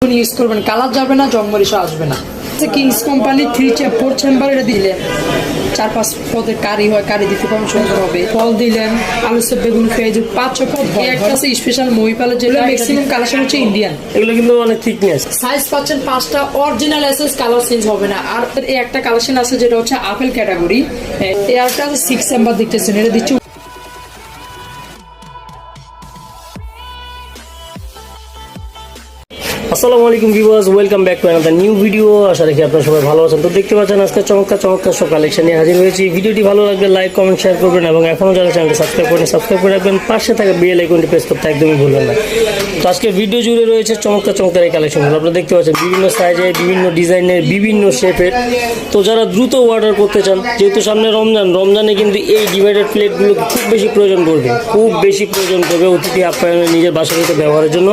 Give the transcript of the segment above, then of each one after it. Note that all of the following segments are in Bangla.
আজীবন ইউজ করবেন, কালার যাবে না, জংমরিচা আসবে না। কিংস কোম্পানি 4 চেম্বার এটা দিলেন, 4-5 পদের কারি হয়, কারি দিতে পারেন, সুন্দর হবে। ফল দিলেন, আলু সব, বেগুন, পেঁয়াজ, 5-6 পদ হয়। একটা আছে স্পেশাল মহিপালের, যেটা ম্যাক্সিমাম কালেকশন হচ্ছে ইন্ডিয়ান। এগুলো কিন্তু অনেক থিকনেস। সাইজ পাচ্ছেন 5টা, অরিজিনাল এসএস, কালার চেঞ্জ হবে না। আর এই একটা কালেকশন আছে যেটা হচ্ছে আপেল ক্যাটাগরি, এরটা আছে 6 চেম্বার দেখতেছেন, এটা দিচ্ছি। আসসালামু আলাইকুম viewers, welcome back to another new video. আশা রাখি আপনারা সবাই ভালো আছেন। তো দেখতে পাচ্ছেন আজকে চমৎকার সব কালেকশন নিয়ে হাজির হয়েছি। ভিডিওটি ভালো লাগলে লাইক, কমেন্ট, শেয়ার করবেন এবং এখনও যারা চ্যানেলটি সাবস্ক্রাইব করে রাখবেন। পাশে থাকা বেল আইকনটি প্রেস করতে একদমই ভুলবেন না। তো আজকে ভিডিও জুড়ে রয়েছে চমৎকার এই কালেকশনগুলো। আপনারা দেখতে পাচ্ছেন বিভিন্ন সাইজে, বিভিন্ন ডিজাইনের, বিভিন্ন শেপের। তো যারা দ্রুত অর্ডার করতে চান, যেহেতু সামনে রমজানে কিন্তু এই ডিভাইডার প্লেটগুলো খুব বেশি প্রয়োজন পড়বে অতিথি আপ্যায়নে, নিজের বাসায় ব্যবহারের জন্য।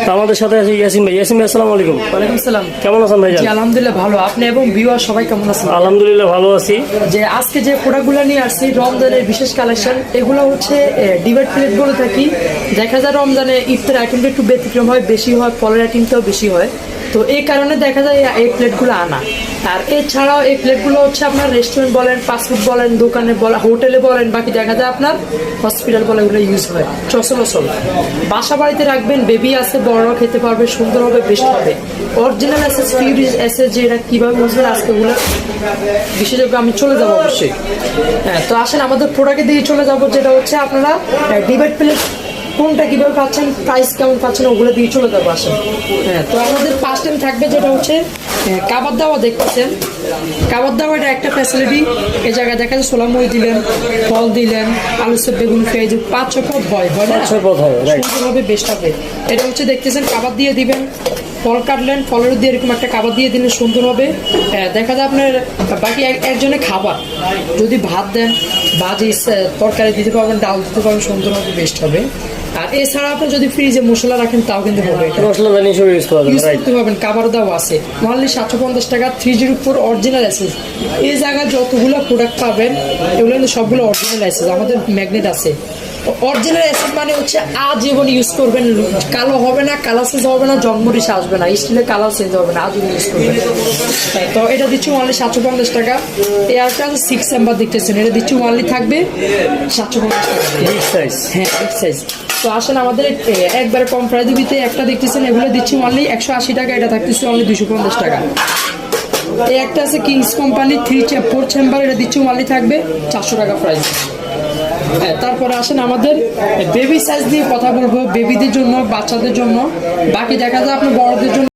তো আমাদের সাথে আছে ইয়াসিন ভাই। ইয়াসিন ভাই, আসসালামু আলাইকুম। ওয়ালাইকুম আসসালাম। কেমন আছেন ভাই? আলহামদুলিল্লাহ ভালো। আপনি এবং ভিউয়ার সবাই কেমন আছেন? আলহামদুলিল্লাহ ভালো আছি। যে আজকে যে প্রোডাক্টগুলো নিয়ে আসছি রমজানের বিশেষ কালেকশন, এগুলো হচ্ছে ডিভাইড প্লেট বলে থাকি। দেখা যায় রমজানে ইফতার আইটেমটা একটু ব্যতিক্রম হয়, বেশি হয়, ফলের আইটেমটাও বেশি হয়। তো এই কারণে দেখা যায় এই প্লেটগুলো আনা। আর এছাড়াও এই প্লেটগুলো হচ্ছে আপনার রেস্টুরেন্ট বলেন, ফাস্টফুড বলেন, দোকানে বলেন, হোটেলে বলেন, বাকি দেখা যায় আপনার হসপিটাল বলে এগুলো ইউজ হয় চল। বাসা বাড়িতে রাখবেন, বেবি আছে, বড়রাও খেতে পারবে, সুন্দর হবে, বেস্ট হবে। অরিজিনাল এসএস, পিউর এসএস, যে এটা কীভাবে বুঝবেন আজকে ওগুলো বিশেষজ্ঞ আমি চলে যাবো অবশ্যই। হ্যাঁ, তো আসেন আমাদের প্রোডাক্টের দিকে চলে যাবো, যেটা হচ্ছে আপনারা ডিভাইড প্লেট কোনটা কিভাবে পাচ্ছেন, প্রাইস কেমন পাচ্ছেন, ওগুলো দিয়ে চলে যাবো। আসেন। হ্যাঁ, তো আমাদের ফার্স্ট টাইম থাকবে যেটা হচ্ছে কাবাব দাওয়া। দেখতেছেন কাবাব দাওয়া, এটা একটা ফ্যাসিলিটি। এই জায়গায় দেখা যায় সোলামই দিলেন, ফল দিলেন, আলু সব, বেগুন, পেঁয়াজ, 5-6 পদ হয় না, 6 পদ হয়, সুন্দর হবে, বেস্ট হবে। এটা হচ্ছে দেখতেছেন কাবাব দিয়ে দিবেন, ফল কাটলেন, ফলের দিয়ে এরকম একটা কাবাব দিয়ে দিলে সুন্দর হবে। দেখা যায় আপনার বাকি একজনে খাবার, যদি ভাত দেন, ভাজি, তরকারি দিতে পারবেন, ডাল দিতে পারবেন, সুন্দর হবে, বেস্ট হবে। আর এছাড়া আপনি যদি ফ্রিজে মশলা রাখেন তাও কিন্তু হবে, মশলা দানি সব ইউজ করতে পারবেন। খাবার দাও আছে অনলি 750 টাকা, 3Gর উপর অরিজিনাল এসএস। এই জায়গায় যতগুলো প্রোডাক্ট পাবেন এগুলো কিন্তু সবগুলো অরিজিনাল এসএস। আমাদের ম্যাগনেট আছে। অরিজিনাল এসএস মানে হচ্ছে আজীবন ইউজ করবেন, কালো হবে না, কালার চেঞ্জ হবে না, জন্মরিচা আসবে না, স্টিলের কালার চেঞ্জ হবে না, আজীবন ইউজ করবেন। তো এটা দিচ্ছি অনলি 750 টাকা। এয়ারটা 6 চেম্বার দেখতেছেন, এটা দিচ্ছি অনলি থাকবে 750 টাকা। হ্যাঁ, বিগ সাইজ। তো আসেন আমাদের একবারে কম প্রাইস দিতে একটা দেখতেছেন, এগুলো দিচ্ছি অনলি 180 টাকা, এটা থাকতেছে অনলি 250 টাকা। এই একটা আছে কিংস কোম্পানি 4 চেম্বার, এটা দিচ্ছি অনলি থাকবে 400 টাকা প্রাইস। হ্যাঁ, তারপরে আসেন আমাদের বেবি সাইজ দিয়ে কথা বলবো, বেবিদের জন্য, বাচ্চাদের জন্য, বাকি দেখা যায় আপনার বড়দের জন্য।